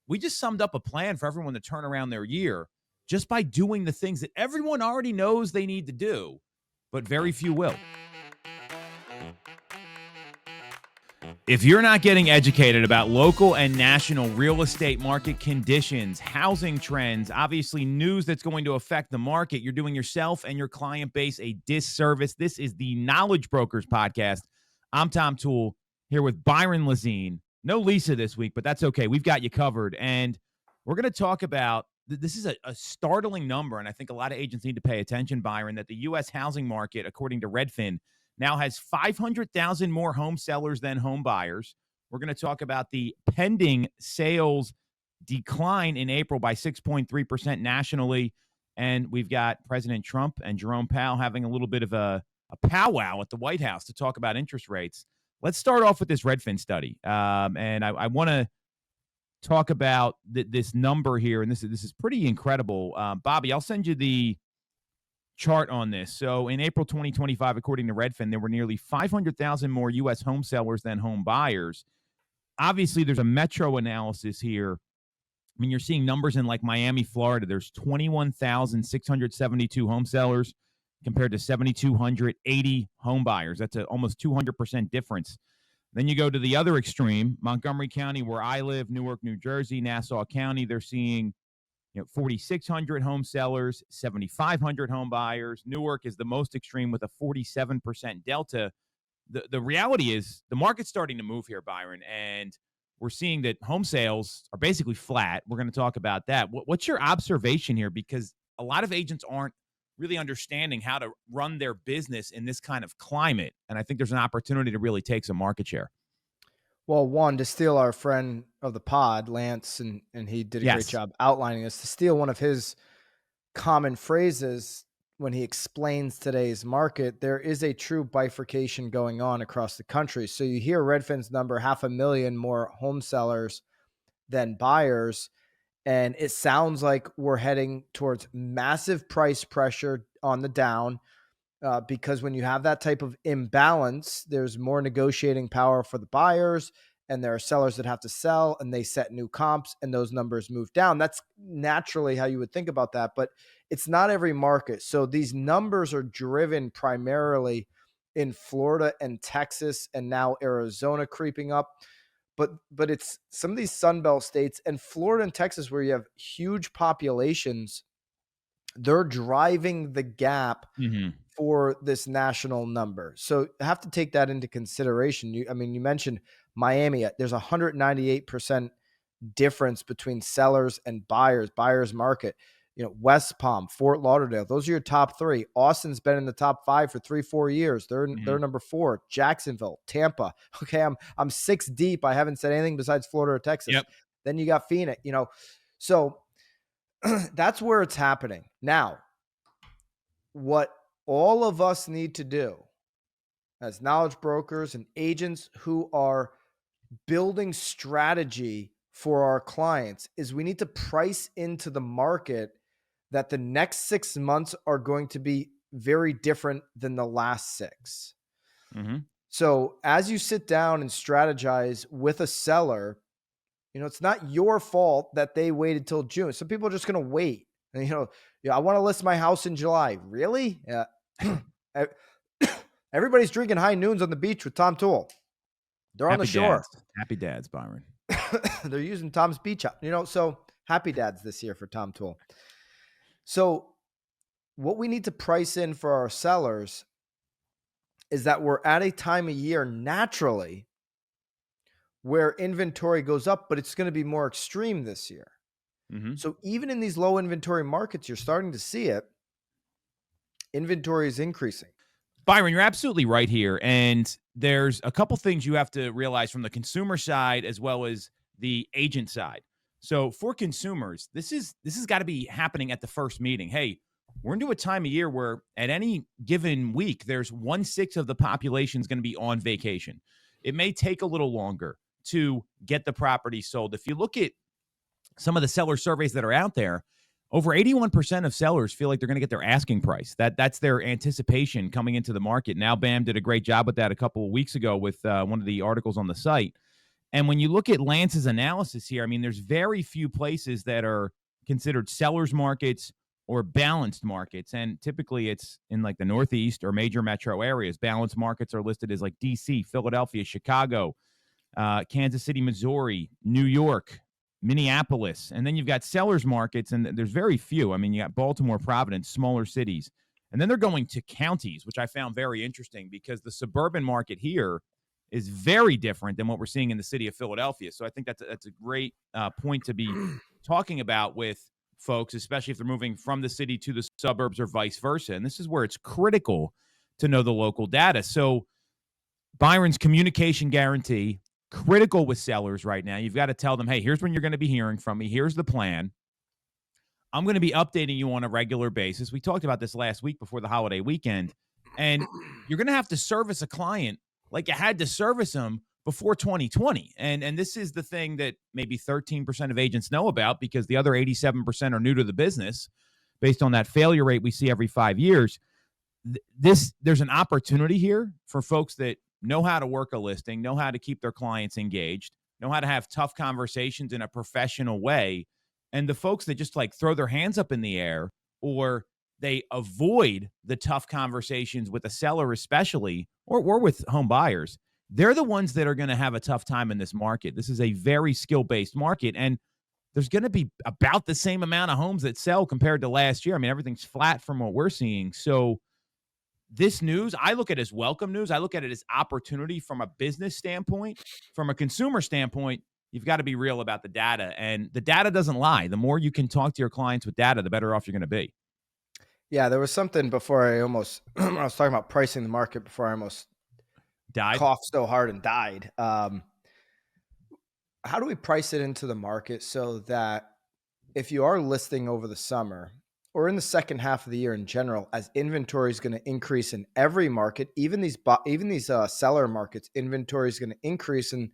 we just summed up a plan for everyone to turn around their year just by doing the things that everyone already knows they need to do, but very few will. If you're not getting educated about local and national real estate market conditions, housing trends, obviously news that's going to affect the market, you're doing yourself and your client base a disservice. This is the Knowledge Brokers Podcast. I'm Tom Toole here with Byron Lazine. No Lisa this week, but that's okay. We've got you covered. And we're going to talk about, this is a startling number, and I think a lot of agents need to pay attention, Byron, that the U.S. housing market, according to Redfin, now has 500,000 more home sellers than home buyers. We're going to talk about the pending sales decline in April by 6.3% nationally. And we've got President Trump and Jerome Powell having a little bit of a powwow at the White House to talk about interest rates. Let's start off with this Redfin study. And I want to talk about this number here. And this is pretty incredible. Bobby, I'll send you the chart on this. So in April 2025, according to Redfin, there were nearly 500,000 more U.S. home sellers than home buyers. Obviously, there's a metro analysis here. I mean, you're seeing numbers in like Miami, Florida. There's 21,672 home sellers compared to 7,280 home buyers. That's almost 200% difference. Then you go to the other extreme, Montgomery County, where I live, Newark, New Jersey, Nassau County. They're seeing 4,600 home sellers, 7,500 home buyers. Newark is the most extreme with a 47% delta. The reality is the market's starting to move here, Byron, and we're seeing that home sales are basically flat. We're going to talk about that. What's your observation here? Because a lot of agents aren't really understanding how to run their business in this kind of climate, and I think there's an opportunity to really take some market share. Well, one, to steal our friend of the pod, Lance, and he did a great job outlining this, to steal one of his common phrases when he explains today's market, there is a true bifurcation going on across the country. So you hear Redfin's number, 500,000 more home sellers than buyers, and it sounds like we're heading towards massive price pressure on the down. Because when you have that type of imbalance, there's more negotiating power for the buyers, and there are sellers that have to sell, and they set new comps, and those numbers move down. That's naturally how you would think about that, but it's not every market. So these numbers are driven primarily in Florida and Texas, and now Arizona creeping up. But it's some of these Sunbelt states and Florida and Texas where you have huge populations. They're driving the gap for this national number. So you have to take that into consideration. You mentioned Miami. There's 198% difference between sellers and buyers market. West Palm, Fort Lauderdale, those are your top three. Austin's been in the top 5 for 3-4 years. They're number 4. Jacksonville, Tampa. Okay, I'm 6 deep. I haven't said anything besides Florida or Texas. Yep. Then you got Phoenix. So that's where it's happening. Now, what all of us need to do as knowledge brokers and agents who are building strategy for our clients is we need to price into the market that the next 6 months are going to be very different than the last 6. So as you sit down and strategize with a seller, it's not your fault that they waited till June. Some people are just going to wait. And, I want to list my house in July. Really? Yeah. Everybody's drinking high noons on the beach with Tom Toole. They're on the shore. Happy dads, Byron. They're using Tom's beach. So happy dads this year for Tom Toole. So what we need to price in for our sellers is that we're at a time of year naturally where inventory goes up, but it's going to be more extreme this year. So even in these low inventory markets, you're starting to see it. Inventory is increasing. Byron, you're absolutely right here. And there's a couple things you have to realize from the consumer side as well as the agent side. So for consumers, this has got to be happening at the first meeting. Hey, we're into a time of year where at any given week, there's 1/6 of the population is going to be on vacation. It may take a little longer to get the property sold. If you look at some of the seller surveys that are out there, over 81% of sellers feel like they're going to get their asking price. That's their anticipation coming into the market. Now, BAM did a great job with that a couple of weeks ago with one of the articles on the site. And when you look at Lance's analysis here, I mean, there's very few places that are considered sellers markets or balanced markets. And typically it's in like the Northeast or major metro areas. Balanced markets are listed as like DC, Philadelphia, Chicago, Kansas City, Missouri, New York, Minneapolis. And then you've got sellers markets, and there's very few. I mean, you got Baltimore, Providence, smaller cities. And then they're going to counties, which I found very interesting because the suburban market here is very different than what we're seeing in the city of Philadelphia. So I think that's a great point to be talking about with folks, especially if they're moving from the city to the suburbs or vice versa. And this is where it's critical to know the local data. So Byron's communication guarantee, critical with sellers right now. You've got to tell them, hey, here's when you're going to be hearing from me. Here's the plan. I'm going to be updating you on a regular basis. We talked about this last week before the holiday weekend. And you're going to have to service a client like you had to service them before 2020. And this is the thing that maybe 13% of agents know about because the other 87% are new to the business based on that failure rate we see every 5 years. There's an opportunity here for folks that know how to work a listing, know how to keep their clients engaged, know how to have tough conversations in a professional way. And the folks that just like throw their hands up in the air or they avoid the tough conversations with a seller, especially, or with home buyers, they're the ones that are going to have a tough time in this market. This is a very skill-based market, and there's going to be about the same amount of homes that sell compared to last year. I mean, everything's flat from what we're seeing. So this news, I look at it as welcome news. I look at it as opportunity from a business standpoint. From a consumer standpoint, you've got to be real about the data, and the data doesn't lie. The more you can talk to your clients with data, the better off you're going to be. Yeah, there was something before I almost, when I was talking about pricing the market before I almost died, coughed so hard and died. How do we price it into the market so that if you are listing over the summer or in the second half of the year in general, as inventory is going to increase in every market, even these seller markets, inventory is going to increase. And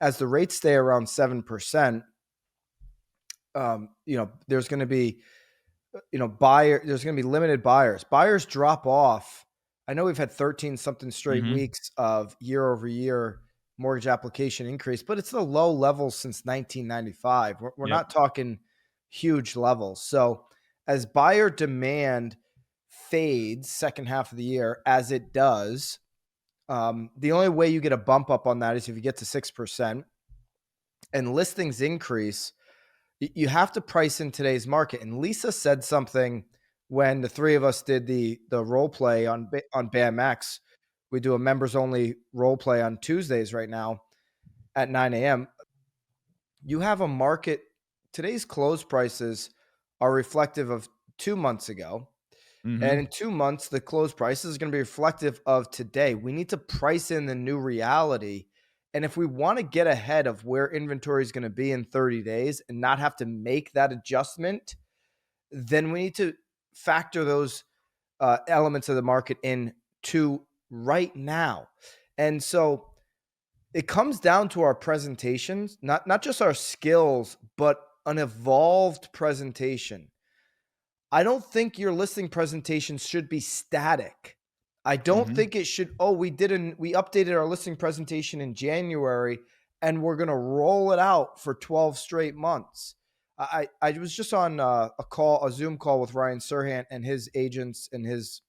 as the rates stay around 7%, there's going to be, there's going to be limited buyers. Buyers drop off. I know we've had 13 something straight weeks of year over year mortgage application increase, but it's the low levels since 1995. We're not talking huge levels. So as buyer demand fades second half of the year, as it does, the only way you get a bump up on that is if you get to 6% and listings increase. You have to price in today's market. And Lisa said something when the three of us did the role play on BAMX. We do a members only role play on Tuesdays right now at 9 a.m. You have a market. Today's close prices are reflective of 2 months ago. And in 2 months, the close price is going to be reflective of today. We need to price in the new reality. And if we want to get ahead of where inventory is going to be in 30 days and not have to make that adjustment, then we need to factor those elements of the market into right now. And so it comes down to our presentations, not just our skills, but an evolved presentation. I don't think your listing presentation should be static. I don't think it should, we updated our listing presentation in January and we're going to roll it out for 12 straight months. I was just on a Zoom call with Ryan Serhant and his agents and his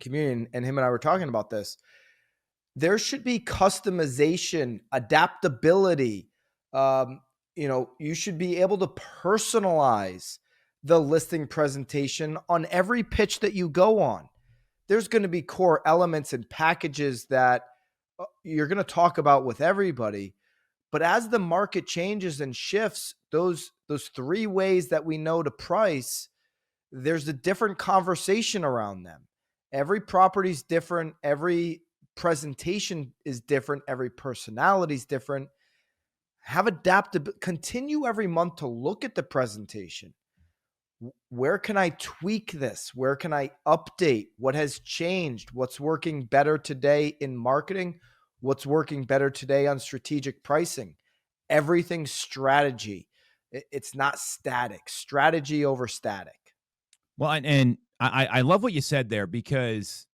community, and him and I were talking about this. There should be customization, adaptability. You should be able to personalize the listing presentation on every pitch that you go on. There's going to be core elements and packages that you're going to talk about with everybody. But as the market changes and shifts, those three ways that we know to price, there's a different conversation around them. Every property is different. Every presentation is different. Every personality is different. Have adaptability. Continue every month to look at the presentation. Where can I tweak this? Where can I update? What has changed? What's working better today in marketing? What's working better today on strategic pricing? Everything's strategy. It's not static. Strategy over static. Well, and I love what you said there because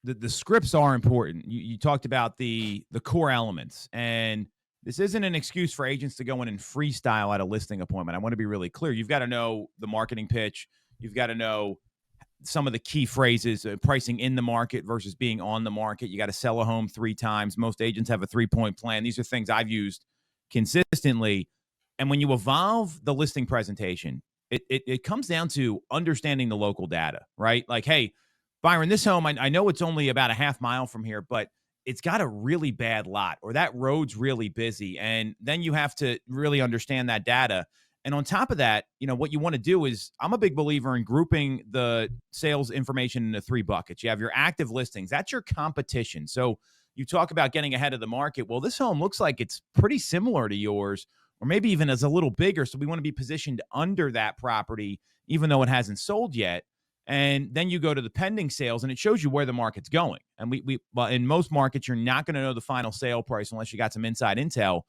the scripts are important. You talked about the core elements, and This isn't an excuse for agents to go in and freestyle at a listing appointment. I want to be really clear. You've got to know the marketing pitch. You've got to know some of the key phrases, pricing in the market versus being on the market. You got to sell a home 3 times. Most agents have a 3-point plan. These are things I've used consistently. And when you evolve the listing presentation, it comes down to understanding the local data, right? Like, hey, Byron, this home, I know it's only about a half mile from here, but it's got a really bad lot, or that road's really busy. And then you have to really understand that data. And on top of that, what you want to do is, I'm a big believer in grouping the sales information into 3 buckets. You have your active listings. That's your competition. So you talk about getting ahead of the market. Well, this home looks like it's pretty similar to yours, or maybe even as a little bigger. So we want to be positioned under that property, even though it hasn't sold yet. And then you go to the pending sales, and it shows you where the market's going. And well, in most markets, you're not going to know the final sale price unless you got some inside intel.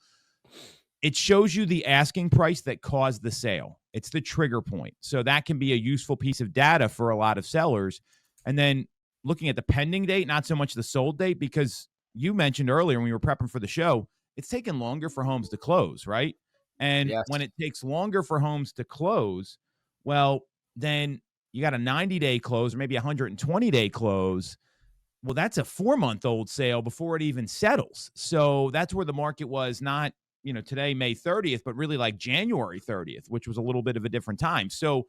It shows you the asking price that caused the sale. It's the trigger point. So that can be a useful piece of data for a lot of sellers. And then looking at the pending date, not so much the sold date, because you mentioned earlier when we were prepping for the show, it's taken longer for homes to close, right? And Yes. when it takes longer for homes to close, well, then you got a 90-day close or maybe a 120-day close. Well, that's a 4-month-old sale before it even settles. So that's where the market was, not, today, May 30th, but really like January 30th, which was a little bit of a different time. So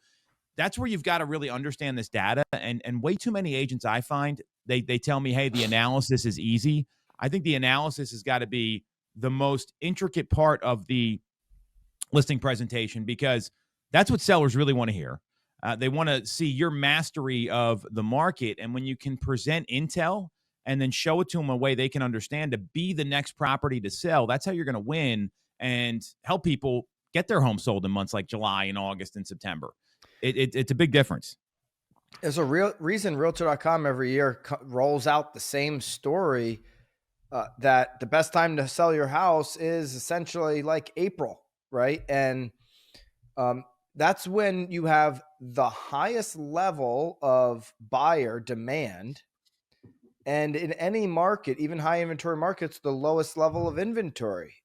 that's where you've got to really understand this data. And way too many agents, I find, they tell me, hey, the analysis is easy. I think the analysis has got to be the most intricate part of the listing presentation, because that's what sellers really want to hear. They want to see your mastery of the market. And when you can present intel and then show it to them a way they can understand to be the next property to sell, that's how you're going to win and help people get their home sold in months like July and August and September. It's a big difference. There's a real reason Realtor.com every year rolls out the same story, that the best time to sell your house is essentially like April, right? And that's when you have the highest level of buyer demand. And in any market, even high inventory markets, the lowest level of inventory,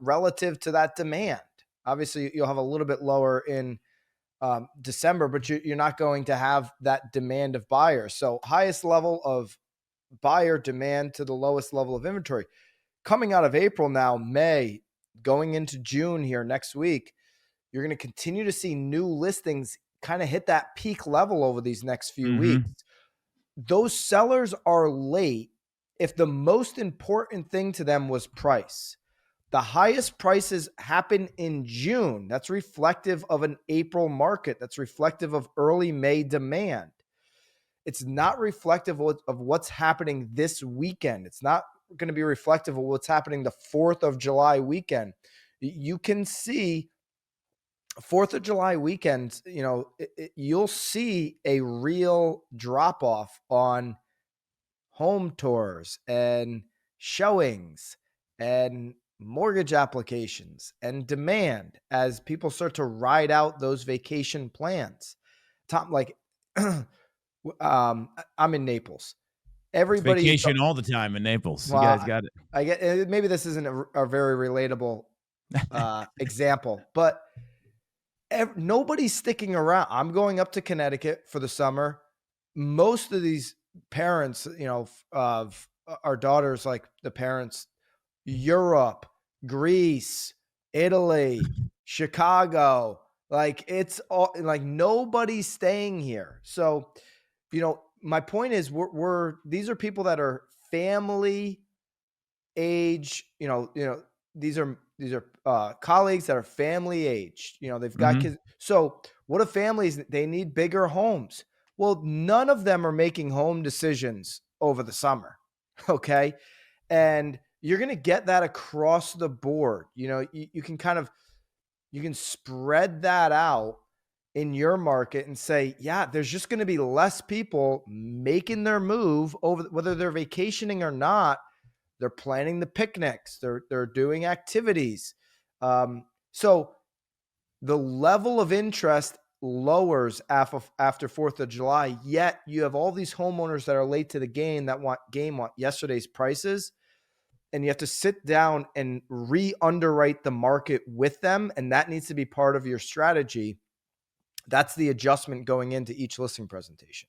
relative to that demand. Obviously, you'll have a little bit lower in December, but you're not going to have that demand of buyers. So highest level of buyer demand to the lowest level of inventory. Coming out of April now, May, going into June here next week, you're going to continue to see new listings kind of hit that peak level over these next few weeks. Those sellers are late if the most important thing to them was price. The highest prices happen in June. That's reflective of an April market. That's reflective of early May demand. It's not reflective of what's happening this weekend. It's not going to be reflective of what's happening the 4th of July weekend. You can see 4th of July weekend, you'll see a real drop off on home tours and showings and mortgage applications and demand as people start to ride out those vacation plans. I'm in Naples. Everybody it's vacation all the time in Naples. Well, you guys got it. I get, maybe this isn't a very relatable example, but nobody's sticking around. I'm going up to Connecticut for the summer. Most of these parents, of our daughters, like the parents, Europe, Greece, Italy, Chicago, like it's all like nobody's staying here. So, my point is these are people that are family age, these are colleagues that are family age, they've got kids. So what if families, they need bigger homes? Well, none of them are making home decisions over the summer. Okay. And you're going to get that across the board. You can spread that out in your market and say, yeah, there's just going to be less people making their move over, whether they're vacationing or not. They're planning the picnics. They're doing activities. So the level of interest lowers after 4th of July, yet you have all these homeowners that are late to the game that want yesterday's prices. and you have to sit down and re-underwrite the market with them. And that needs to be part of your strategy. That's the adjustment going into each listing presentation.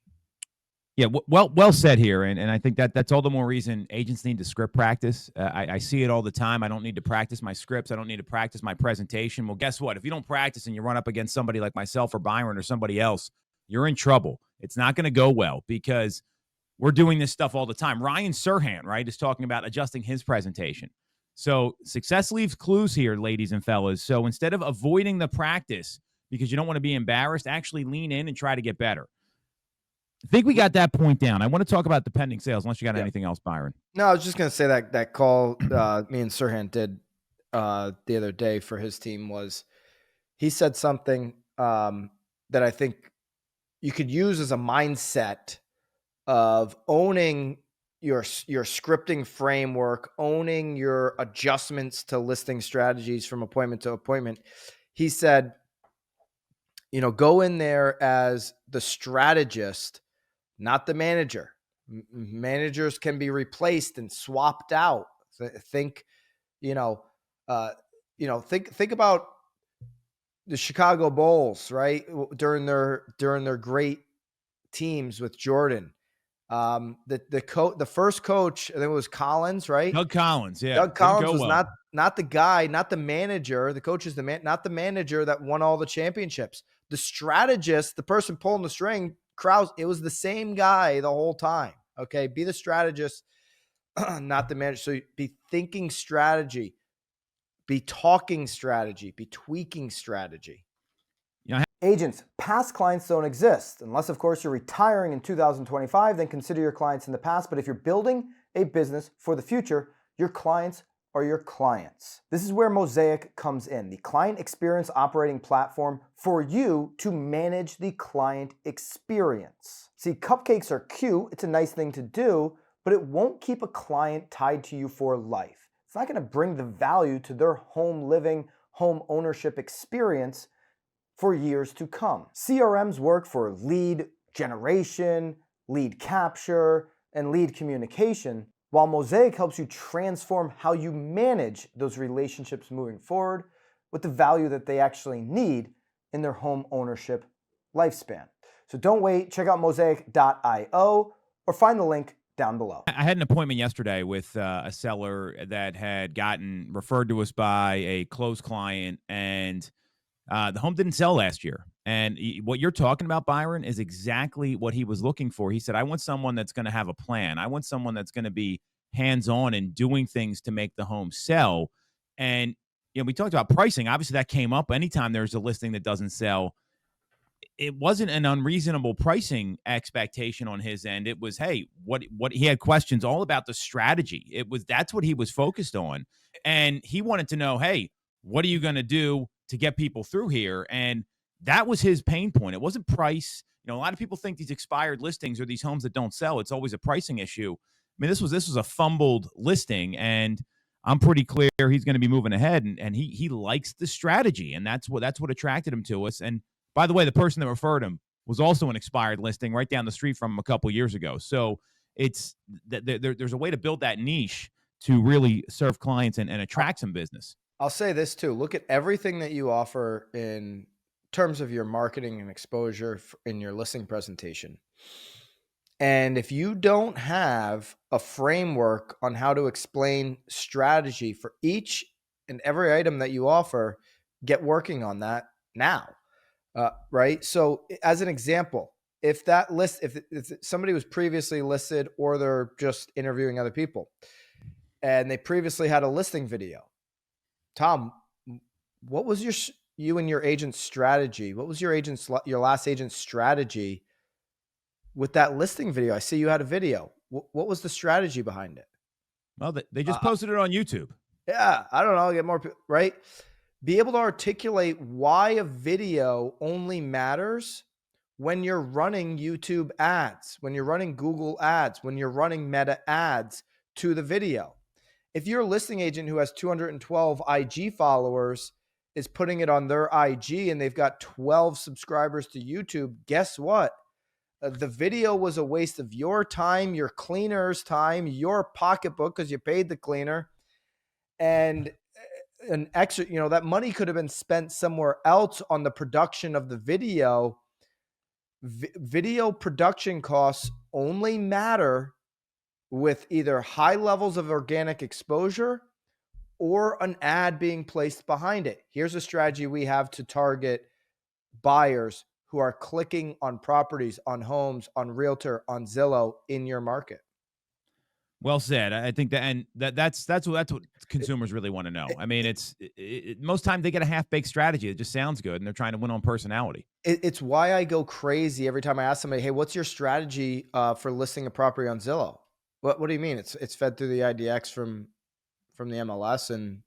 Yeah, well said here, and I think that's all the more reason agents need to script practice. I see it all the time. I don't need to practice my scripts. I don't need to practice my presentation. Well, guess what? If you don't practice and you run up against somebody like myself or Byron or somebody else, you're in trouble. It's not going to go well because we're doing this stuff all the time. Ryan Serhant, right, is talking about adjusting his presentation. So success leaves clues here, ladies and fellas. So instead of avoiding the practice because you don't want to be embarrassed, actually lean in and try to get better. I think we got that point down. I want to talk about the pending sales, unless you got anything else, Byron. No, I was just going to say that call me and Serhant did the other day for his team was he said something that I think you could use as a mindset of owning your scripting framework, owning your adjustments to listing strategies from appointment to appointment. He said, go in there as the strategist, not the manager. Managers can be replaced and swapped out. Think about the Chicago Bulls, right? During their great teams with Jordan. The first coach, I think it was Collins, right? Doug Collins, yeah. Doug Collins was not the guy, not the manager. The coach is not the manager that won all the championships. The strategist, the person pulling the string, Krause, it was the same guy the whole time. Okay, be the strategist, not the manager. So be thinking strategy, be talking strategy, be tweaking strategy. Agents, past clients don't exist. Unless, of course, you're retiring in 2025, then consider your clients in the past. But if you're building a business for the future, your clients are your clients. This is where Mosaic comes in, the client experience operating platform for you to manage the client experience. See, cupcakes are cute. It's a nice thing to do, but it won't keep a client tied to you for life. It's not going to bring the value to their home living, home ownership experience for years to come. CRMs work for lead generation, lead capture, and lead communication, while Mosaic helps you transform how you manage those relationships moving forward with the value that they actually need in their home ownership lifespan. So don't wait, check out mosaic.io or find the link down below. I had an appointment yesterday with a seller that had gotten referred to us by a close client, and the home didn't sell last year. And what you're talking about, Byron, is exactly what he was looking for. He said, I want someone that's going to have a plan. I want someone that's going to be hands-on and doing things to make the home sell. And, we talked about pricing. Obviously, that came up anytime there's a listing that doesn't sell. It wasn't an unreasonable pricing expectation on his end. It was, hey, what he had questions all about the strategy. That's what he was focused on. And he wanted to know, hey, what are you going to do to get people through here? And that was his pain point. It wasn't price. A lot of people think these expired listings or these homes that don't sell, it's always a pricing issue. I mean, this was a fumbled listing, and I'm pretty clear he's going to be moving ahead, and he likes the strategy, and that's what attracted him to us. And by the way, the person that referred him was also an expired listing right down the street from him a couple years ago. So it's there's a way to build that niche to really serve clients and attract some business. I'll say this too. Look at everything that you offer in terms of your marketing and exposure in your listing presentation. And if you don't have a framework on how to explain strategy for each and every item that you offer, get working on that now. Right. So as an example, if somebody was previously listed or they're just interviewing other people and they previously had a listing video, Tom, what was you and your agent's strategy? What was your last agent's strategy with that listing video? I see you had a video. What was the strategy behind it? Well, they just posted it on YouTube. Yeah. I don't know. I'll get more, right? Be able to articulate why a video only matters when you're running YouTube ads, when you're running Google ads, when you're running Meta ads to the video. If your listing agent who has 212 IG followers is putting it on their IG and they've got 12 subscribers to YouTube, guess what? The video was a waste of your time, your cleaner's time, your pocketbook because you paid the cleaner, and an extra, that money could have been spent somewhere else on the production of the video. Video production costs only matter with either high levels of organic exposure or an ad being placed behind it. Here's a strategy we have to target buyers who are clicking on properties, on homes, on Realtor, on Zillow in your market. Well said. I think that's what consumers really want to know. I mean, most times they get a half-baked strategy. It just sounds good, and they're trying to win on personality. It's why I go crazy every time I ask somebody, "Hey, what's your strategy for listing a property on Zillow?" What do you mean? It's fed through the IDX from the MLS, and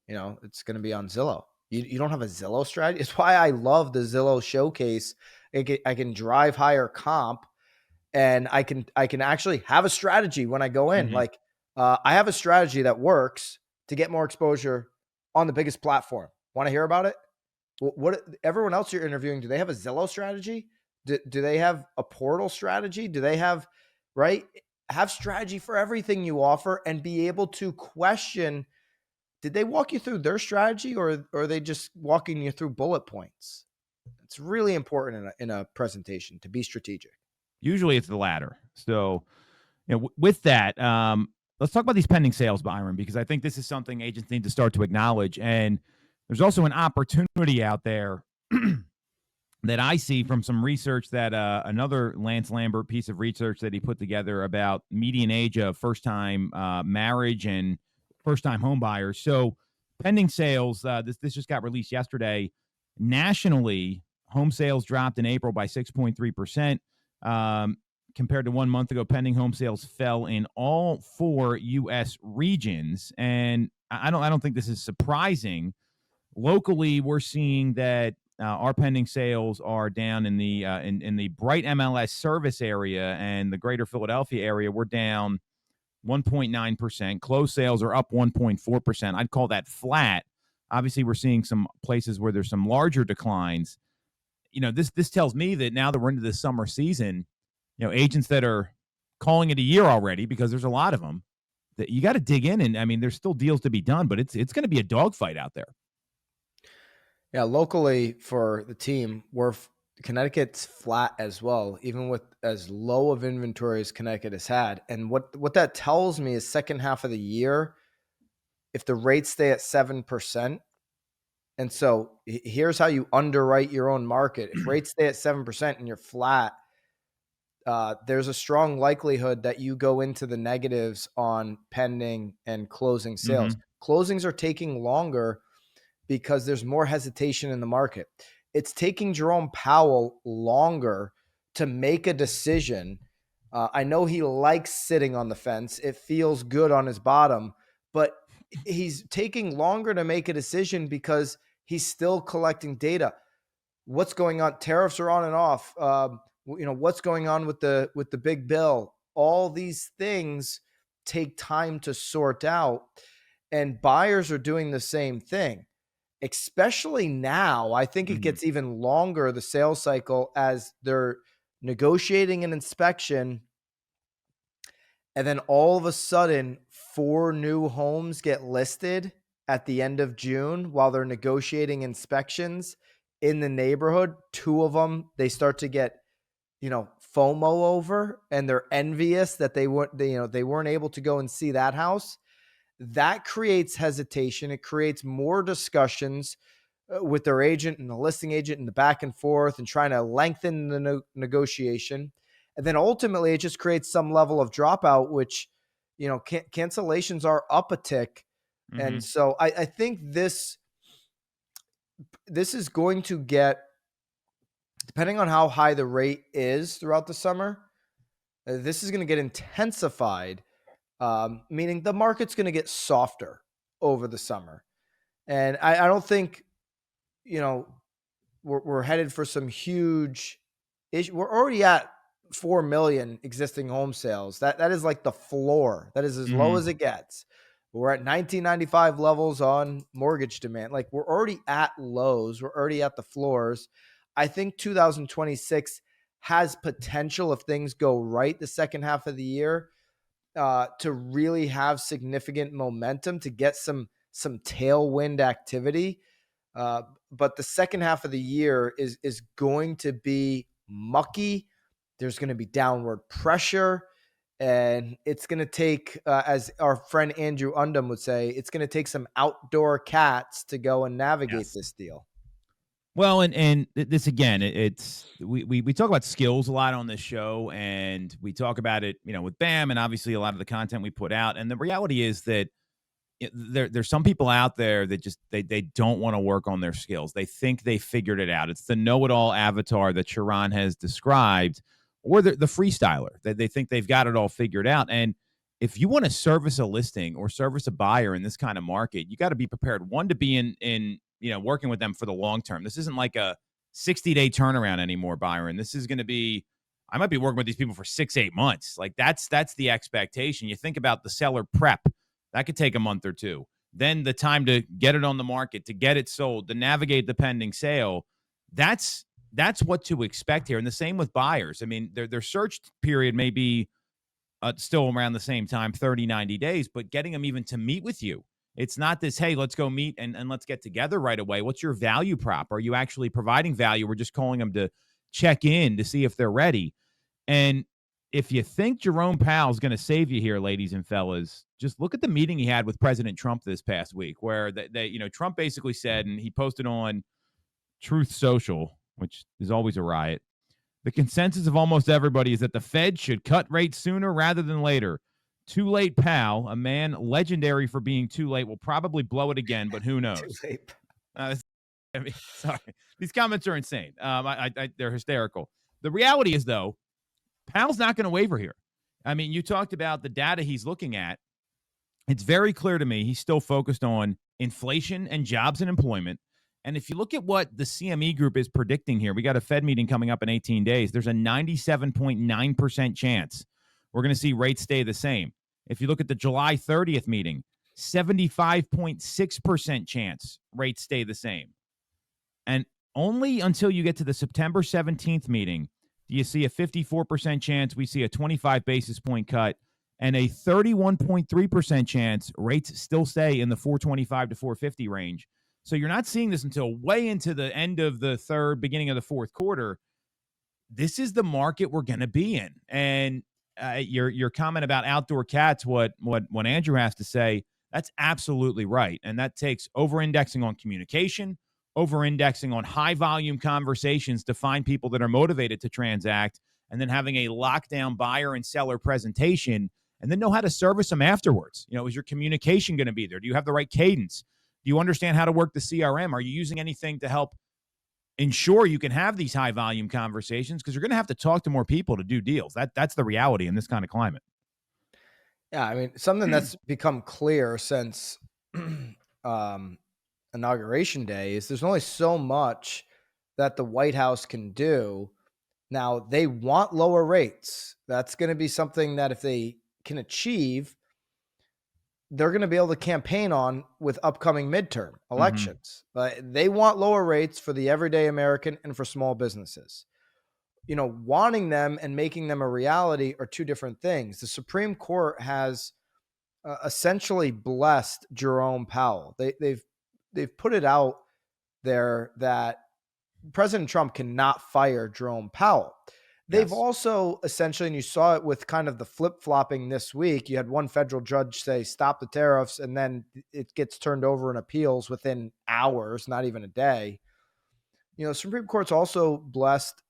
it's going to be on Zillow. You don't have a Zillow strategy. It's why I love the Zillow showcase. I can drive higher comp, and I can actually have a strategy when I go in. Like I have a strategy that works to get more exposure on the biggest platform. Want to hear about it? What everyone else you're interviewing, do they have a Zillow strategy? Do they have a portal strategy? Do they have strategy for everything you offer, and be able to question, did they walk you through their strategy, or are they just walking you through bullet points? It's really important in a presentation to be strategic. Usually it's the latter. So, with that, let's talk about these pending sales, Byron, because I think this is something agents need to start to acknowledge. And there's also an opportunity out there that I see from some research that another Lance Lambert piece of research that he put together about median age of first-time marriage and first-time home buyers. So pending sales, this just got released yesterday. Nationally, home sales dropped in April by 6.3%. Compared to 1 month ago, pending home sales fell in all 4 U.S. regions. And I don't think this is surprising. Locally, we're seeing that our pending sales are down in the in the bright MLS service area and the greater Philadelphia area. We're down 1.9%. Closed sales are up 1.4%. I'd call that flat. Obviously, we're seeing some places where there's some larger declines. This tells me that now that we're into the summer season, agents that are calling it a year already, because there's a lot of them, that you got to dig in. And I mean, there's still deals to be done, but it's going to be a dogfight out there. Yeah, locally for the team, Connecticut's flat as well, even with as low of inventory as Connecticut has had. And what that tells me is second half of the year, if the rates stay at 7%, and so here's how you underwrite your own market. If rates stay at 7% and you're flat, there's a strong likelihood that you go into the negatives on pending and closing sales. Closings are taking longer because there's more hesitation in the market. It's taking Jerome Powell longer to make a decision. I know he likes sitting on the fence. It feels good on his bottom, but he's taking longer to make a decision because he's still collecting data. What's going on? Tariffs are on and off. What's going on with the big bill? All these things take time to sort out, and buyers are doing the same thing. Especially now, I think it gets even longer, the sales cycle, as they're negotiating an inspection. And then all of a sudden, 4 new homes get listed at the end of June while they're negotiating inspections in the neighborhood. 2 of them, they start to get, FOMO over, and they're envious that they weren't able to go and see that house. That creates hesitation. It creates more discussions with their agent and the listing agent and the back and forth and trying to lengthen the negotiation. And then ultimately it just creates some level of dropout, which, cancellations are up a tick. And so I think this is going to get, depending on how high the rate is throughout the summer, this is going to get intensified. Meaning the market's going to get softer over the summer. And I don't think, we're headed for some huge issue. We're already at 4 million existing home sales. That is like the floor. That is as low as it gets. We're at 1995 levels on mortgage demand. Like, we're already at lows. We're already at the floors. I think 2026 has potential, if things go right the second half of the year, to really have significant momentum, to get some some tailwind activity. But the second half of the year is going to be mucky. There's going to be downward pressure. And it's going to take, as our friend Andrew Undum would say, it's going to take some outdoor cats to go and navigate this deal. Well, and this again, we talk about skills a lot on this show, and we talk about it, with BAM, and obviously a lot of the content we put out. And the reality is that there's some people out there that just they don't want to work on their skills. They think they figured it out. It's the know-it-all avatar that Serhant has described, or the freestyler that they think they've got it all figured out. And if you want to service a listing or service a buyer in this kind of market, you got to be prepared, one, to be in working with them for the long term. This isn't like a 60-day turnaround anymore, Byron. This is going to be, I might be working with these people for 6-8 months. Like that's the expectation. You think about the seller prep. That could take a month or two. Then the time to get it on the market, to get it sold, to navigate the pending sale. That's what to expect here. And the same with buyers. I mean, their search period may be still around the same time, 30, 90 days, but getting them even to meet with you. It's not this, hey, let's go meet and let's get together right away. What's your value prop? Are you actually providing value? We're just calling them to check in to see if they're ready. And if you think Jerome Powell is going to save you here, ladies and fellas, just look at the meeting he had with President Trump this past week, where Trump basically said, and he posted on Truth Social, which is always a riot, the consensus of almost everybody is that the Fed should cut rates sooner rather than later. Too late, pal. A man legendary for being too late will probably blow it again, but who knows? Too late. Sorry. These comments are insane. They're hysterical. The reality is, though, Powell's not going to waver here. I mean, you talked about the data he's looking at. It's very clear to me he's still focused on inflation and jobs and employment. And if you look at what the CME group is predicting here, we got a Fed meeting coming up in 18 days. There's a 97.9% chance we're going to see rates stay the same. If you look at the July 30th meeting, 75.6% chance rates stay the same. And only until you get to the September 17th meeting do you see a 54% chance we see a 25 basis point cut, and a 31.3% chance rates still stay in the 425 to 450 range. So you're not seeing this until way into the end of the third, beginning of the fourth quarter. This is the market we're going to be in. And your comment about outdoor cats, what Andrew has to say, that's absolutely right. And that takes over-indexing on communication, over-indexing on high-volume conversations to find people that are motivated to transact, and then having a lockdown buyer and seller presentation, and then know how to service them afterwards. Is your communication going to be there? Do you have the right cadence? Do you understand how to work the CRM? Are you using anything to help ensure you can have these high-volume conversations? Because you're going to have to talk to more people to do deals. That's the reality in this kind of climate. Yeah, I mean, something that's become clear since Inauguration Day is there's only so much that the White House can do. Now, they want lower rates. That's going to be something that if they can achieve, they're going to be able to campaign on with upcoming midterm elections. They want lower rates for the everyday American and for small businesses. Wanting them and making them a reality are two different things. The Supreme Court has essentially blessed Jerome Powell. They've put it out there that President Trump cannot fire Jerome Powell. They've also essentially, and you saw it with kind of the flip-flopping this week, you had one federal judge say, stop the tariffs, and then it gets turned over in appeals within hours, not even a day. Supreme Court's also blessed,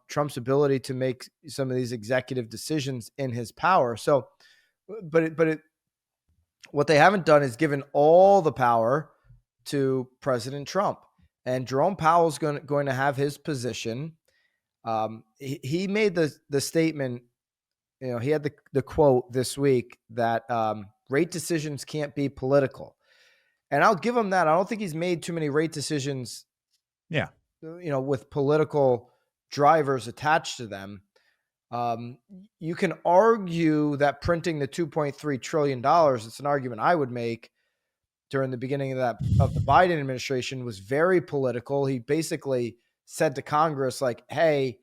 Trump's ability to make some of these executive decisions in his power. So, what they haven't done is given all the power to President Trump. And Jerome Powell's going to have his position. He made the statement, he had the quote this week that rate decisions can't be political. And I'll give him that. I don't think he's made too many rate decisions, with political drivers attached to them. You can argue that printing the $2.3 trillion, it's an argument I would make, during the beginning of the Biden administration was very political. He basically said to Congress, like, hey,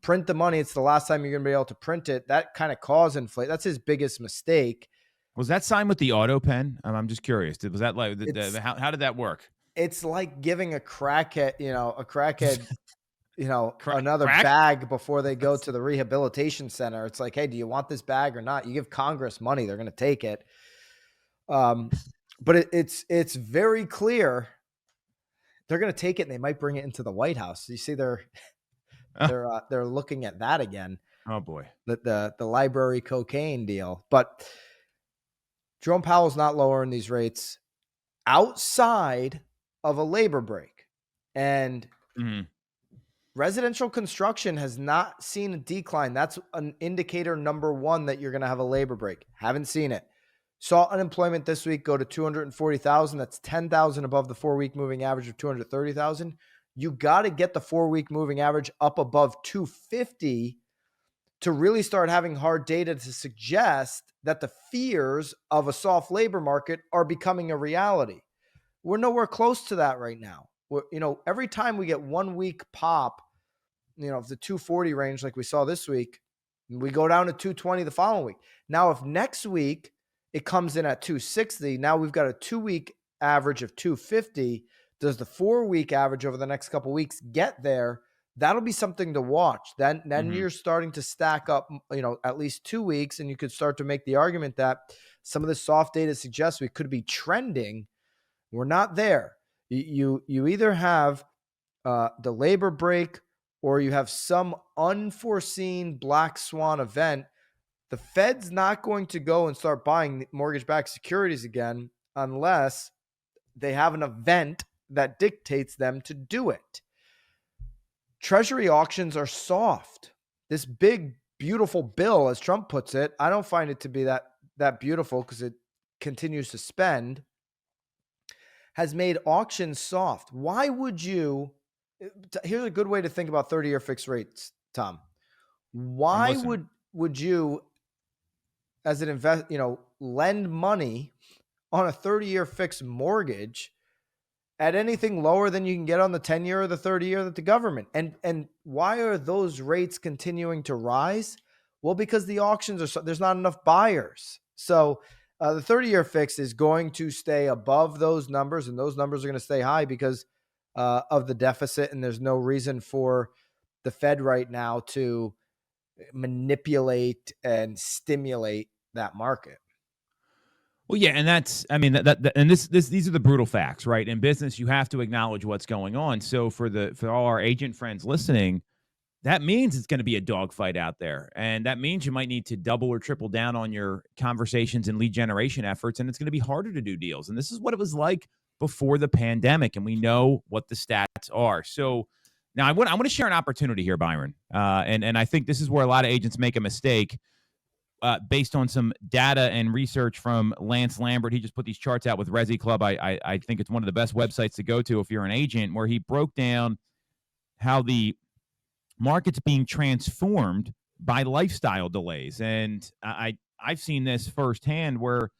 print the money. It's the last time you're going to be able to print it. That kind of caused inflation. That's his biggest mistake. Was that signed with the auto pen? I'm just curious. Was that like how did that work? It's like giving a crackhead, another Crack? bag before they go to the rehabilitation center. It's like, hey, do you want this bag or not? You give Congress money, they're going to take it. But it's very clear they're going to take it, and they might bring it into the White House. You see, they're looking at that again. Oh boy, the library cocaine deal. But Jerome Powell's not lowering these rates outside of a labor break, and residential construction has not seen a decline. That's an indicator number one that you're going to have a labor break. Haven't seen it. Saw unemployment this week go to 240,000. That's 10,000 above the 4-week moving average of 230,000. You got to get the 4-week moving average up above 250 to really start having hard data to suggest that the fears of a soft labor market are becoming a reality. We're nowhere close to that right now. Every time we get 1 week pop, of the 240 range like we saw this week, we go down to 220 the following week. Now, if next week it comes in at 260, now we've got a 2-week average of 250. Does the 4-week average over the next couple of weeks get there? That'll be something to watch. Then you're starting to stack up, at least 2 weeks, and you could start to make the argument that some of the soft data suggests we could be trending. We're not there. You either have the labor break or you have some unforeseen black swan event. The Fed's not going to go and start buying mortgage-backed securities again unless they have an event that dictates them to do it. Treasury auctions are soft. This big, beautiful bill, as Trump puts it, I don't find it to be that beautiful because it continues to spend, has made auctions soft. Why would you? Here's a good way to think about 30-year fixed rates, Tom. Why would you, as an lend money on a 30-year fixed mortgage at anything lower than you can get on the 10-year or the 30-year that the government? And why are those rates continuing to rise? Well, because the auctions there's not enough buyers. So the 30-year fix is going to stay above those numbers, and those numbers are going to stay high because of the deficit, and there's no reason for the Fed right now to manipulate and stimulate that market. Well, yeah, and these are the brutal facts, right? In business, you have to acknowledge what's going on. So for all our agent friends listening, that means it's going to be a dogfight out there, and that means you might need to double or triple down on your conversations and lead generation efforts, and it's going to be harder to do deals. And this is what it was like before the pandemic, and we know what the stats are. So now I want to share an opportunity here, Byron, and I think this is where a lot of agents make a mistake. Based on some data and research from Lance Lambert. He just put these charts out with ResiClub. I think it's one of the best websites to go to if you're an agent, where he broke down how the market's being transformed by lifestyle delays. And I've seen this firsthand, where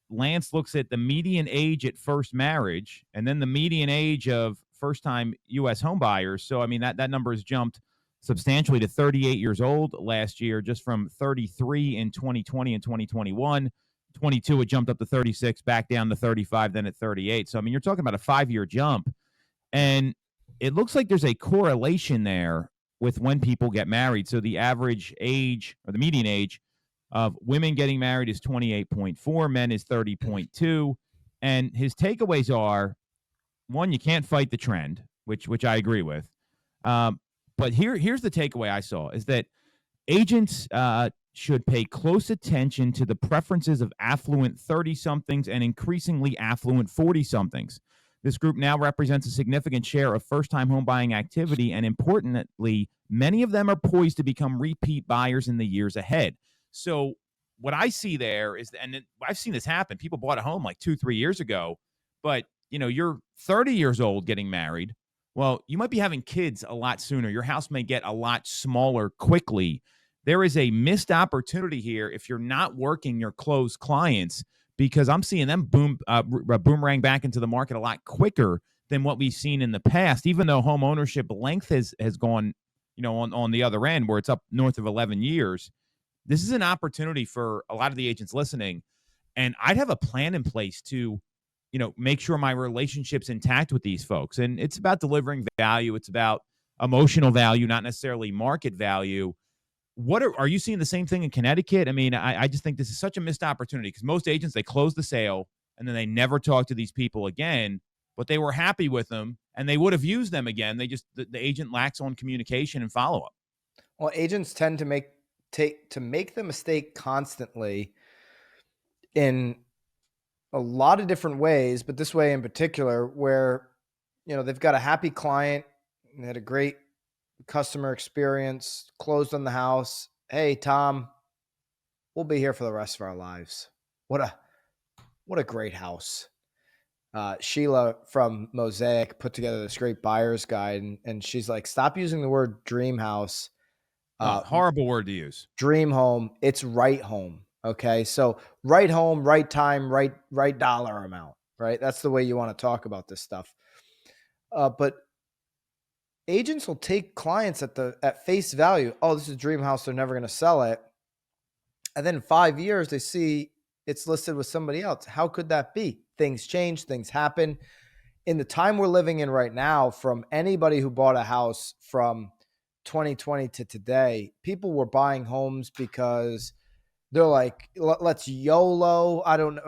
Lance looks at the median age at first marriage and then the median age of first-time U.S. home buyers. So, I mean, that number has jumped substantially to 38 years old last year, just from 33 in 2020 and 2021. 22, it jumped up to 36, back down to 35, then at 38. So, I mean, you're talking about a 5-year jump. And it looks like there's a correlation there with when people get married. So the average age, or the median age, of women getting married is 28.4, men is 30.2. And his takeaways are, one, you can't fight the trend, which I agree with. But here's the takeaway I saw, is that agents should pay close attention to the preferences of affluent 30-somethings and increasingly affluent 40-somethings. This group now represents a significant share of first-time home buying activity, and importantly, many of them are poised to become repeat buyers in the years ahead. So what I see there is, and I've seen this happen, people bought a home like 2-3 years ago, but you're 30 years old getting married. Well, you might be having kids a lot sooner. Your house may get a lot smaller quickly. There is a missed opportunity here if you're not working your closed clients, because I'm seeing them boomerang back into the market a lot quicker than what we've seen in the past, even though home ownership length has gone, on the other end, where it's up north of 11 years. This is an opportunity for a lot of the agents listening. And I'd have a plan in place to, make sure my relationship's intact with these folks. And it's about delivering value. It's about emotional value, not necessarily market value. Are you seeing the same thing in Connecticut? I mean, I just think this is such a missed opportunity because most agents, they close the sale and then they never talk to these people again, but they were happy with them and they would have used them again. They just, the agent lacks on communication and follow up. Well, agents tend to make the mistake constantly in a lot of different ways, but this way in particular, where, they've got a happy client, they had a great customer experience, closed on the house. Hey, Tom, we'll be here for the rest of our lives. What a great house. Sheila from Mosaic put together this great buyer's guide, and she's like, stop using the word dream house. Horrible word to use. Dream home. It's right home. Okay. So right home, right time, right dollar amount, right? That's the way you want to talk about this stuff. But agents will take clients at face value. Oh, this is a dream house. They're never going to sell it. And then in 5 years, they see it's listed with somebody else. How could that be? Things change, things happen. In the time we're living in right now, from anybody who bought a house from 2020 to today, people were buying homes because they're like, let's YOLO.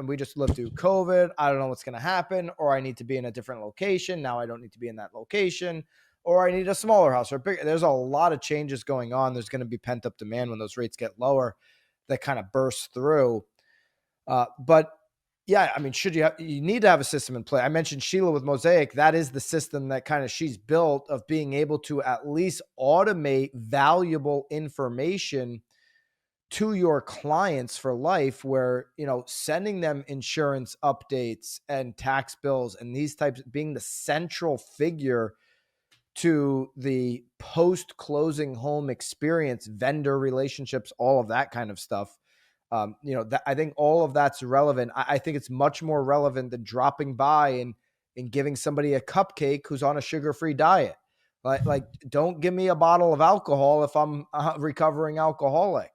We just lived through COVID. I don't know what's going to happen, or I need to be in a different location. Now I don't need to be in that location, or I need a smaller house or bigger. There's a lot of changes going on. There's going to be pent up demand when those rates get lower that kind of burst through. But yeah, I mean, you need to have a system in play. I mentioned Sheila with Mosaic. That is the system that kind of she's built of being able to at least automate valuable information to your clients for life, where, sending them insurance updates and tax bills and these types, being the central figure to the post-closing home experience, vendor relationships, all of that kind of stuff. I think all of that's relevant. I think it's much more relevant than dropping by and giving somebody a cupcake who's on a sugar-free diet. Like, don't give me a bottle of alcohol if I'm a recovering alcoholic.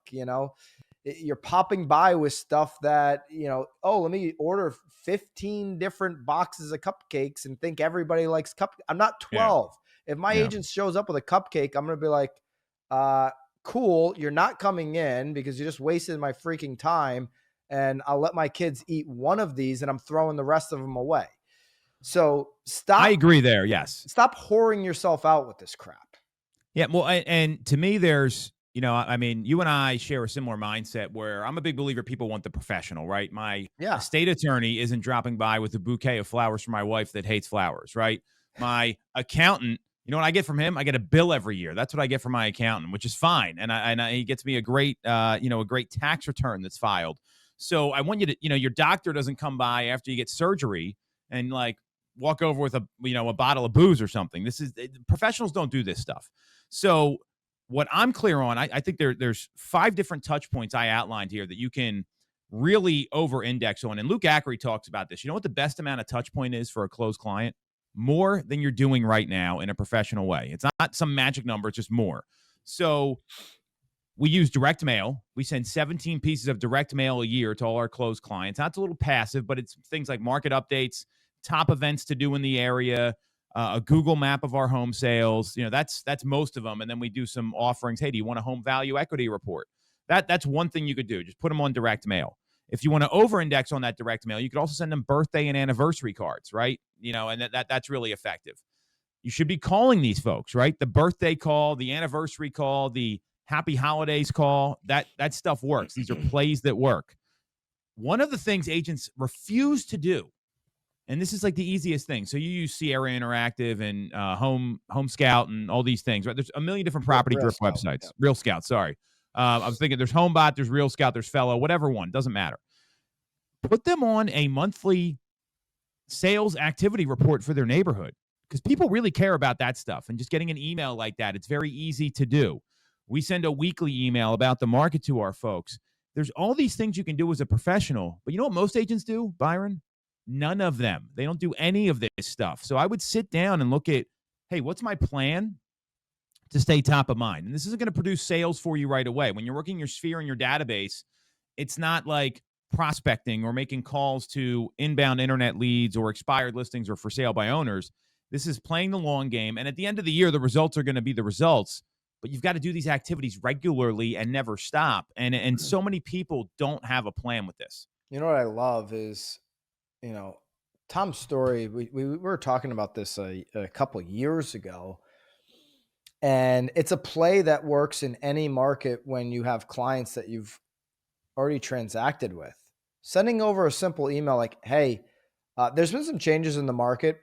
You're popping by with stuff that, let me order 15 different boxes of cupcakes and think everybody likes cupcakes. I'm not 12. Yeah. If my agent shows up with a cupcake, I'm going to be like, cool, you're not coming in because you just wasted my freaking time, and I'll let my kids eat one of these and I'm throwing the rest of them away. So stop. I agree there. Yes. Stop whoring yourself out with this crap. Yeah. Well, and to me, there's, I mean, you and I share a similar mindset where I'm a big believer people want the professional, right? My estate attorney isn't dropping by with a bouquet of flowers for my wife that hates flowers, right? My accountant, you know what I get from him? I get a bill every year. That's what I get from my accountant, which is fine. And he gets me a great tax return that's filed. So I want you to, your doctor doesn't come by after you get surgery and like walk over with a bottle of booze or something. Professionals don't do this stuff. So what I'm clear on, I think there's 5 different touch points I outlined here that you can really over index on. And Luke Ackery talks about this. You know what the best amount of touch point is for a closed client? More than you're doing right now in a professional way. It's not some magic number. It's just more. So we use direct mail. We send 17 pieces of direct mail a year to all our closed clients. That's a little passive, but it's things like market updates, top events to do in the area, a Google map of our home sales. That's most of them. And then we do some offerings. Hey, do you want a home value equity report? That's one thing you could do. Just put them on direct mail. If you want to over-index on that direct mail, you could also send them birthday and anniversary cards, right? And that's really effective. You should be calling these folks, right? The birthday call, the anniversary call, the happy holidays call, that stuff works. These are plays that work. One of the things agents refuse to do, and this is like the easiest thing. So you use Sierra Interactive and Home Scout and all these things, right? There's a million different property drip websites. Yeah. Real Scout, sorry. I was thinking there's HomeBot, there's Real Scout, there's Fellow, whatever one, doesn't matter. Put them on a monthly sales activity report for their neighborhood because people really care about that stuff. And just getting an email like that, it's very easy to do. We send a weekly email about the market to our folks. There's all these things you can do as a professional. But you know what most agents do, Byron? None of them. They don't do any of this stuff. So I would sit down and look at, hey, what's my plan to stay top of mind? And this isn't going to produce sales for you right away. When you're working your sphere and your database, it's not like prospecting or making calls to inbound internet leads or expired listings or for sale by owners. This is playing the long game. And at the end of the year, the results are going to be the results. But you've got to do these activities regularly and never stop. And so many people don't have a plan with this. You know what I love is, Tom's story. We were talking about this a couple years ago, and it's a play that works in any market when you have clients that you've already transacted with. Sending over a simple email like, "Hey, there's been some changes in the market.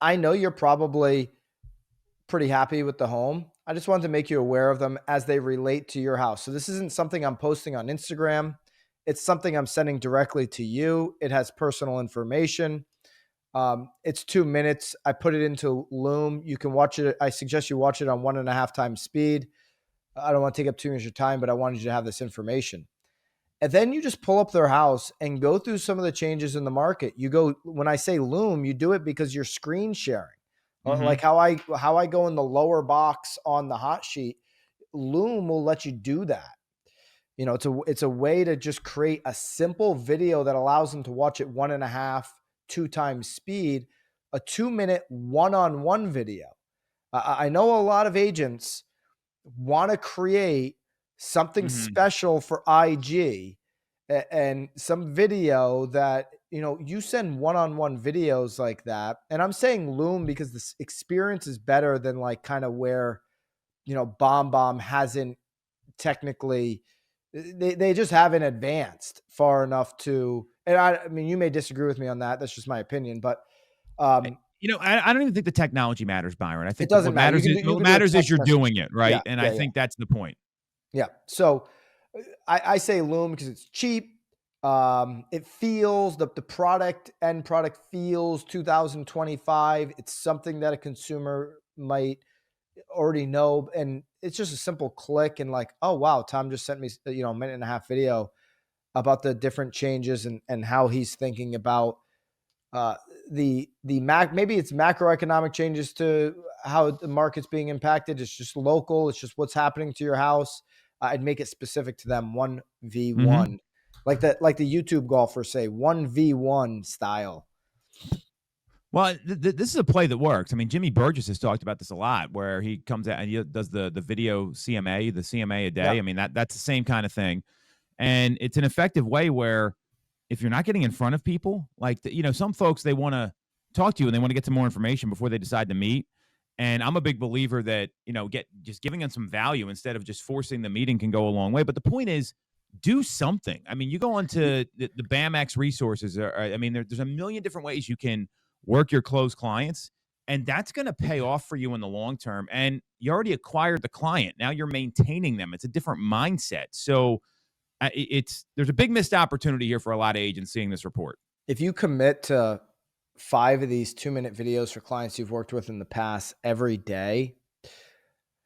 I know you're probably pretty happy with the home. I just wanted to make you aware of them as they relate to your house. So this isn't something I'm posting on Instagram. It's something I'm sending directly to you. It has personal information. It's 2 minutes. I put it into Loom. You can watch it. I suggest you watch it on 1.5 times speed. I don't want to take up too much of your time, but I wanted you to have this information." And then you just pull up their house and go through some of the changes in the market. You go, when I say Loom, you do it because you're screen sharing. Like how I go in the lower box on the hot sheet, Loom will let you do that. It's a way to just create a simple video that allows them to watch it 1.5, 2 times speed, a 2-minute one-on-one video. I know a lot of agents want to create something special for IG and some video that, you send one-on-one videos like that. And I'm saying Loom because this experience is better than like kind of where, Bomb hasn't technically, they just haven't advanced far enough to, and I mean, you may disagree with me on that. That's just my opinion, but I don't even think the technology matters, Byron. I think it doesn't what matter. matters is you're doing it, right? Yeah, And I think that's the point. Yeah. So I say Loom because it's cheap. It feels the end product feels 2025. It's something that a consumer might already know, and it's just a simple click and like, oh wow, Tom just sent me a 1.5-minute video about the different changes and how he's thinking about maybe it's macroeconomic changes to how the market's being impacted. It's just local. It's just what's happening to your house. I'd make it specific to them, 1v1, like the YouTube golfers say, 1v1 style. Well, this is a play that works. I mean, Jimmy Burgess has talked about this a lot, where he comes out and he does the video CMA, the CMA a day. Yeah. I mean, that's the same kind of thing, and it's an effective way where if you're not getting in front of people, like some folks, they want to talk to you and they want to get some more information before they decide to meet. And I'm a big believer that just giving them some value instead of just forcing the meeting can go a long way. But the point is, do something. I mean, you go onto the BAMX resources. I mean, there's a million different ways you can work your closed clients, and that's going to pay off for you in the long term. And you already acquired the client. Now you're maintaining them. It's a different mindset. So there's a big missed opportunity here for a lot of agents seeing this report. If you commit to 5 of these 2-minute videos for clients you've worked with in the past every day,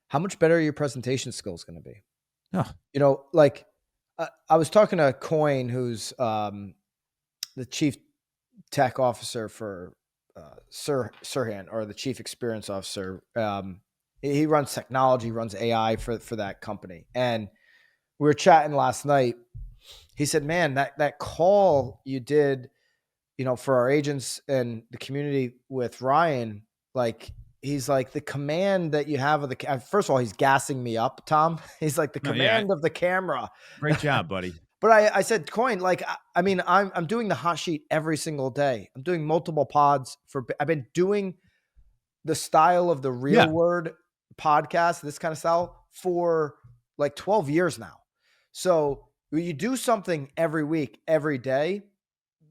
how much better are your presentation skills going to be? Oh. I was talking to Coyne, who's the chief tech officer for Serhant, or the chief experience officer. He runs technology, runs AI for that company. And we were chatting last night. He said, man, that call you did, for our agents and the community with Ryan, like, he's like, the command that you have of first of all, he's gassing me up, Tom. He's like, the command of the camera. Great job, buddy. But I said, Coyne, like, I mean, I'm doing the hot sheet every single day. I'm doing multiple pods I've been doing the style of the Real Word podcast, this kind of style, for like 12 years now. So when you do something every week, every day,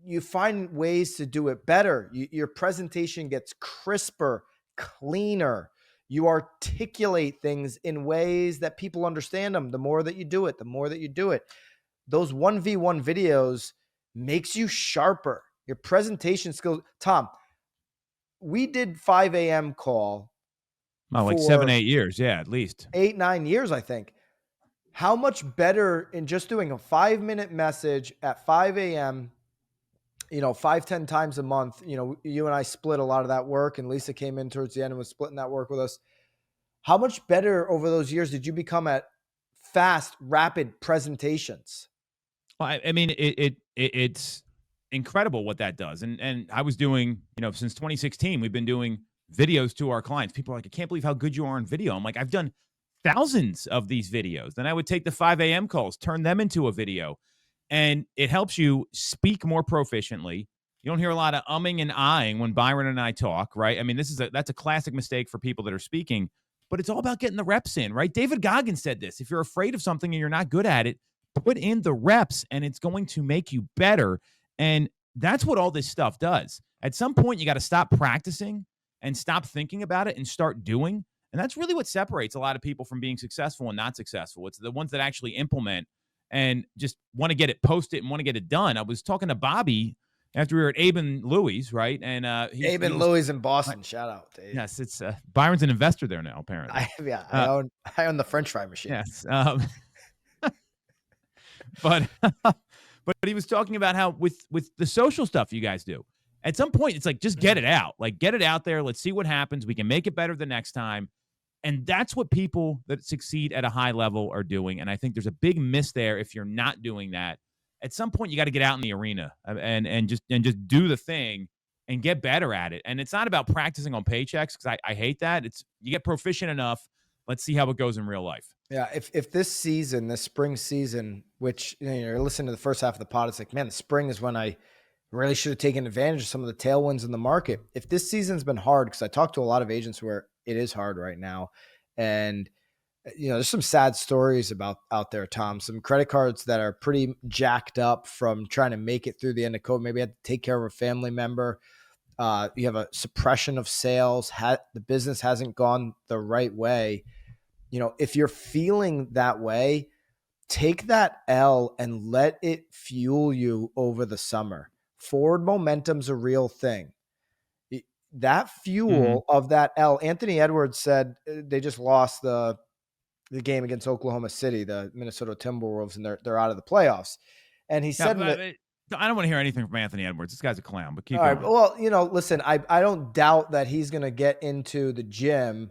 you find ways to do it better. Your presentation gets crisper, cleaner. You articulate things in ways that people understand them. The more that you do it, those 1v1 videos makes you sharper. Your presentation skills. Tom, we did 5 a.m. call. Oh, like 7, 8 years. Yeah, at least 8, 9 years, I think. How much better in just doing a 5-minute message at 5 a.m., 5, 10 times a month. You and I split a lot of that work, and Lisa came in towards the end and was splitting that work with us. How much better over those years did you become at fast, rapid presentations? Well, I mean, it's incredible what that does. And I was doing, since 2016, we've been doing videos to our clients. People are like, I can't believe how good you are on video. I'm like, I've done thousands of these videos. Then I would take the 5 a.m. calls, turn them into a video, and it helps you speak more proficiently. You don't hear a lot of umming and ahhing when Byron and I talk, right? I mean, that's a classic mistake for people that are speaking, but it's all about getting the reps in, right? David Goggins said this: if you're afraid of something and you're not good at it, put in the reps and it's going to make you better. And that's what all this stuff does. At some point, you got to stop practicing and stop thinking about it and start doing. And that's really what separates a lot of people from being successful and not successful. It's the ones that actually implement and just want to get it posted and want to get it done. I was talking to Bobby after we were at Abe and Louie's, right? And Abe and Louie's in Boston. Shout out to Abe. Yes, it's Byron's an investor there now, apparently. I own the French fry machine. Yes. But he was talking about how with the social stuff you guys do, at some point it's like, just get it out. Like, get it out there. Let's see what happens. We can make it better the next time. And that's what people that succeed at a high level are doing. And I think there's a big miss there if you're not doing that. At some point, you got to get out in the arena and just do the thing and get better at it. And it's not about practicing on paychecks, because I hate that. It's, you get proficient enough. Let's see how it goes in real life. Yeah, if this season, this spring season, which you're listening to the first half of the pod, it's like, man, the spring is when I really should have taken advantage of some of the tailwinds in the market. If this season's been hard, because I talked to a lot of agents where it is hard right now, and there's some sad stories out there, Tom. Some credit cards that are pretty jacked up from trying to make it through the end of COVID. Maybe had to take care of a family member. You have a suppression of sales. The business hasn't gone the right way. If you're feeling that way, take that L and let it fuel you over the summer. Forward momentum's a real thing. That fuel of that L. Anthony Edwards said they just lost the game against Oklahoma City, the Minnesota Timberwolves, and they're out of the playoffs. And he said, I don't want to hear anything from Anthony Edwards. This guy's a clown, but keep going. Well, listen, I don't doubt that he's going to get into the gym.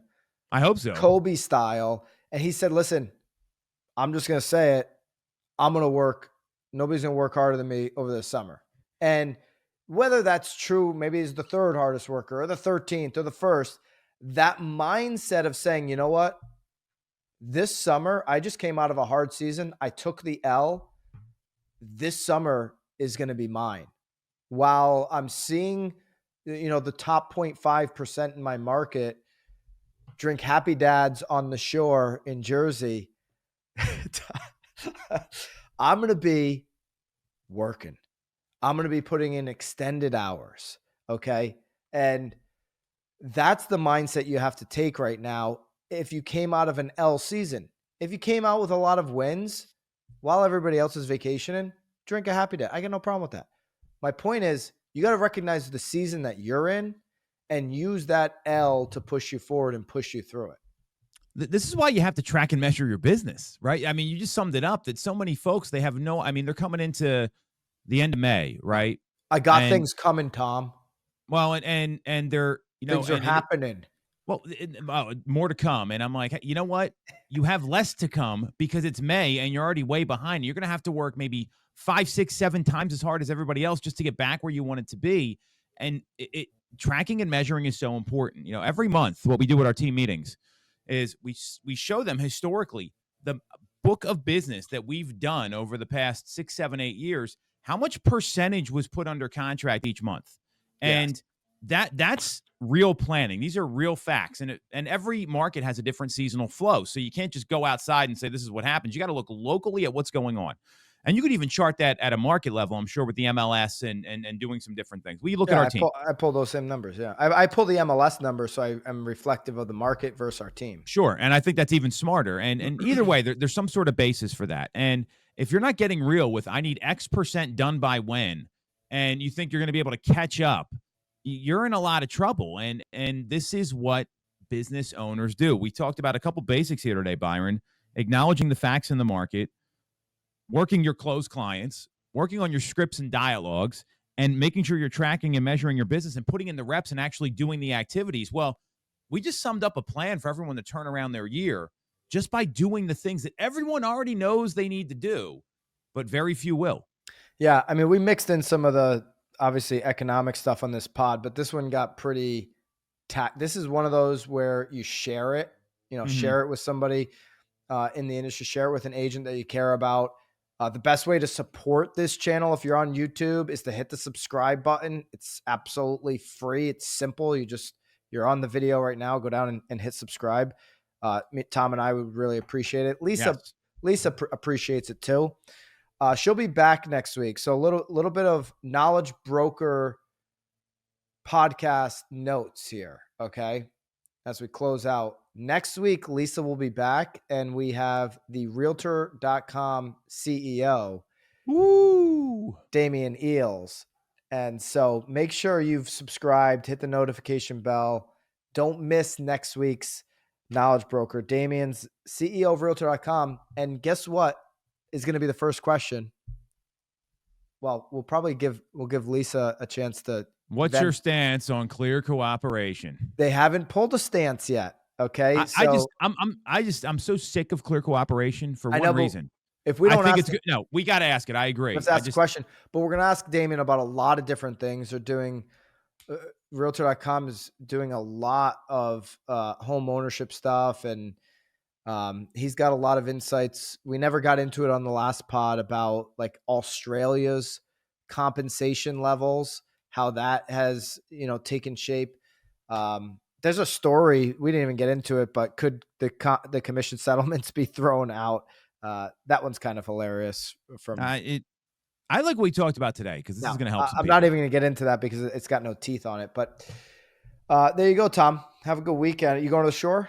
I hope so. Kobe style. And he said, listen, I'm just going to say it. I'm going to work. Nobody's going to work harder than me over the summer. And whether that's true, maybe he's the third hardest worker or the 13th or the first, that mindset of saying, you know what? This summer, I just came out of a hard season. I took the L. This summer is going to be mine. While I'm seeing, the top 0.5% in my market drink Happy Dads on the shore in Jersey, I'm going to be working. I'm going to be putting in extended hours. Okay. And that's the mindset you have to take right now. If you came out of an L season, if you came out with a lot of wins while everybody else is vacationing, drink a Happy Dad. I got no problem with that. My point is, you got to recognize the season that you're in and use that L to push you forward and push you through it. This is why you have to track and measure your business, right? I mean, you just summed it up that so many folks, they're coming into the end of May, right? I got things coming, Tom. Well, and they're, things are happening. More to come. And I'm like, you know what? You have less to come because it's May and you're already way behind. You're going to have to work maybe 5, 6, 7 times as hard as everybody else just to get back where you want it to be. And tracking and measuring is so important. Every month, what we do at our team meetings is we show them historically the book of business that we've done over the past 6, 7, 8 years, how much percentage was put under contract each month. And that's real planning. These are real facts. And every market has a different seasonal flow. So you can't just go outside and say, this is what happens. You got to look locally at what's going on. And you could even chart that at a market level, I'm sure, with the MLS and doing some different things. We look at our team. I pull those same numbers. Yeah. I pull the MLS numbers. So I'm reflective of the market versus our team. Sure. And I think that's even smarter. And either way, there's some sort of basis for that. And if you're not getting real with, I need X% done by when, and you think you're going to be able to catch up, you're in a lot of trouble. And this is what business owners do. We talked about a couple basics here today, Byron: acknowledging the facts in the market, working your closed clients, working on your scripts and dialogues, and making sure you're tracking and measuring your business and putting in the reps and actually doing the activities. Well, we just summed up a plan for everyone to turn around their year just by doing the things that everyone already knows they need to do. but very few will. Yeah. I mean, we mixed in some of the obviously economic stuff on this pod, but this one got pretty this is one of those where you share it, share it with somebody in the industry, share it with an agent that you care about. The best way to support this channel, if you're on YouTube, is to hit the subscribe button. It's absolutely free. It's simple. You're on the video right now. Go down and hit subscribe. Tom and I would really appreciate it. Lisa appreciates it too. She'll be back next week. So a little bit of knowledge broker podcast notes here. Okay. As we close out next week, Lisa will be back and we have the realtor.com CEO, Damien Eales. And so make sure you've subscribed, hit the notification bell. Don't miss next week's knowledge broker. Damien's CEO of realtor.com. And guess what is going to be the first question? Well, we'll give Lisa a chance to. What's your stance on clear cooperation? They haven't pulled a stance yet. Okay. I'm so sick of clear cooperation for one reason. If we don't think it's good. No, we got to ask it. I agree. Let's ask the question, but we're going to ask Damien about a lot of different things. They're doing realtor.com is doing a lot of home ownership stuff, and he's got a lot of insights. We never got into it on the last pod about like Australia's compensation levels, how that has, taken shape. There's a story, we didn't even get into it, but could the commission settlements be thrown out? That one's kind of hilarious. I like what we talked about today because this is going to help. I'm not even going to get into that because it's got no teeth on it. But there you go, Tom. Have a good weekend. You going to the shore?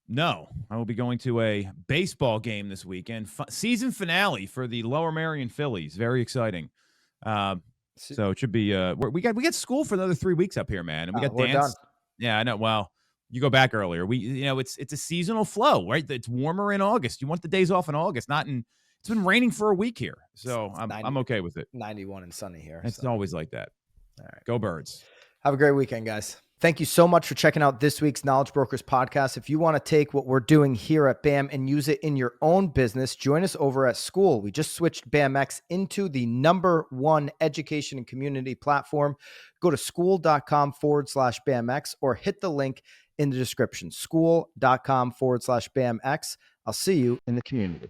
No, I will be going to a baseball game this weekend. Season finale for the Lower Merion Phillies. Very exciting. So it should be. We got school for another 3 weeks up here, man, and we got dance. Done. Yeah, I know. Well, you go back earlier. It's a seasonal flow, right? It's warmer in August. You want the days off in August, not in. It's been raining for a week here, so I'm okay with it. 91 and sunny here. It's always like that. All right, go Birds. Have a great weekend, guys. Thank you so much for checking out this week's Knowledge Brokers podcast. If you want to take what we're doing here at BAM and use it in your own business, join us over at School. We just switched BAMX into the #1 education and community platform. Go to school.com/BAMX or hit the link in the description, school.com/BAMX. I'll see you in the community.